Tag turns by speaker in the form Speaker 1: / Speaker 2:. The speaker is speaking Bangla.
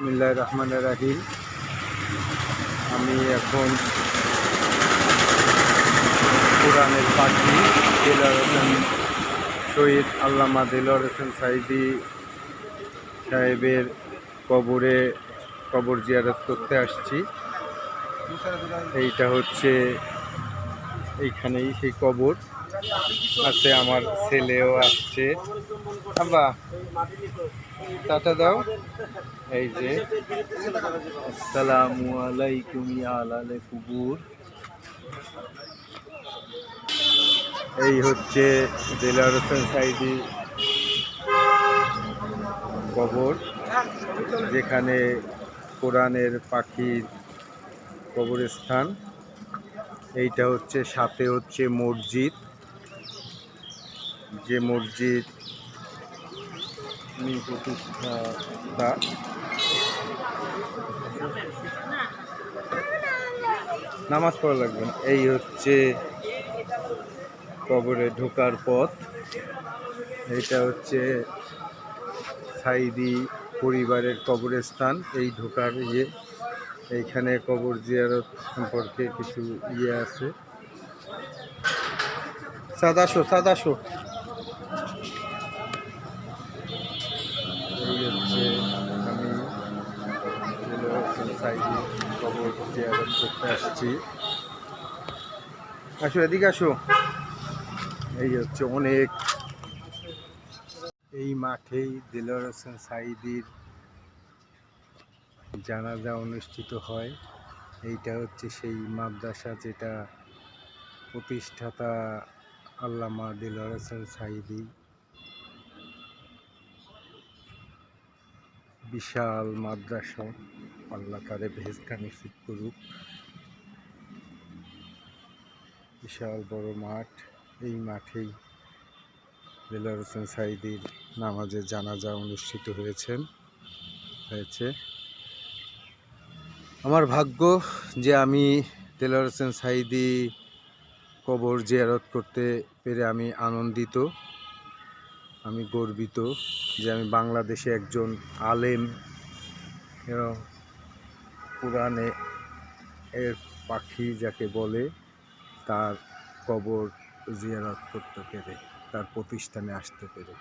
Speaker 1: বিসমিল্লাহির রহমানির রহিম। আমি এখন কোরআনের পাখি দেলোয়ার হোসেন শহীদ আল্লামা দেলোয়ার হোসেন সাঈদী সাহেবের কবর জিয়ারত করতে আসছি। এইটা হচ্ছে এইখানেই সেই কবর আছে। আমার ছেলেও আসছে। আব্বা টাটা দাও। এই যে আসসালামু আলাইকুম ইয়া আহলাল কুবুর। এই হচ্ছে দেলোয়ার হোসেন সাঈদী কবর, যেখানে কোরআনের পাখির কবরস্থান। এইটা হচ্ছে সাথে হচ্ছে মসজিদ, যে মসজিদ প্রতিষ্ঠাতা। নামাজ পড়া লাগবে না। এই হচ্ছে কবরে ঢোকার পথ। এইটা হচ্ছে সাঈদী পরিবারের কবরস্থান। এই ঢোকার এইখানে কবর জিয়ারত সম্পর্কে কিছু আছে। সাদাশো এই হচ্ছে আমি দেলোয়ার হোসেন সাঈদী কবর জিয়ারত করতে আসছি। আসো এদিকে আসো। এই হচ্ছে অনেক, এই মাঠেই দেলোয়ার হোসেন সাঈদীর জানাজা অনুষ্ঠিত হয়। এইটা হচ্ছে সেই মাদ্রাসা যেটা প্রতিষ্ঠাতা আল্লামা দেলোয়ার হোসেন সাঈদী। বিশাল মাদ্রাসা, আল্লাহ তারে বেহেশত নসিব করুক। বিশাল বড় মাঠ। এই মাঠেই দেলোয়ার হোসেন সাঈদীর নামাজের জানাজা অনুষ্ঠিত হয়েছে। আমার ভাগ্য যে আমি দেলোয়ার হোসেন সাঈদী কবর জিয়ারত করতে পেরে আমি আনন্দিত, আমি গর্বিত যে আমি বাংলাদেশে একজন আলেম এবং কোরআনে এর পাখি যাকে বলে তার কবর জিয়ারত করতে পেরে, তার প্রতিষ্ঠানে আসতে পেরে।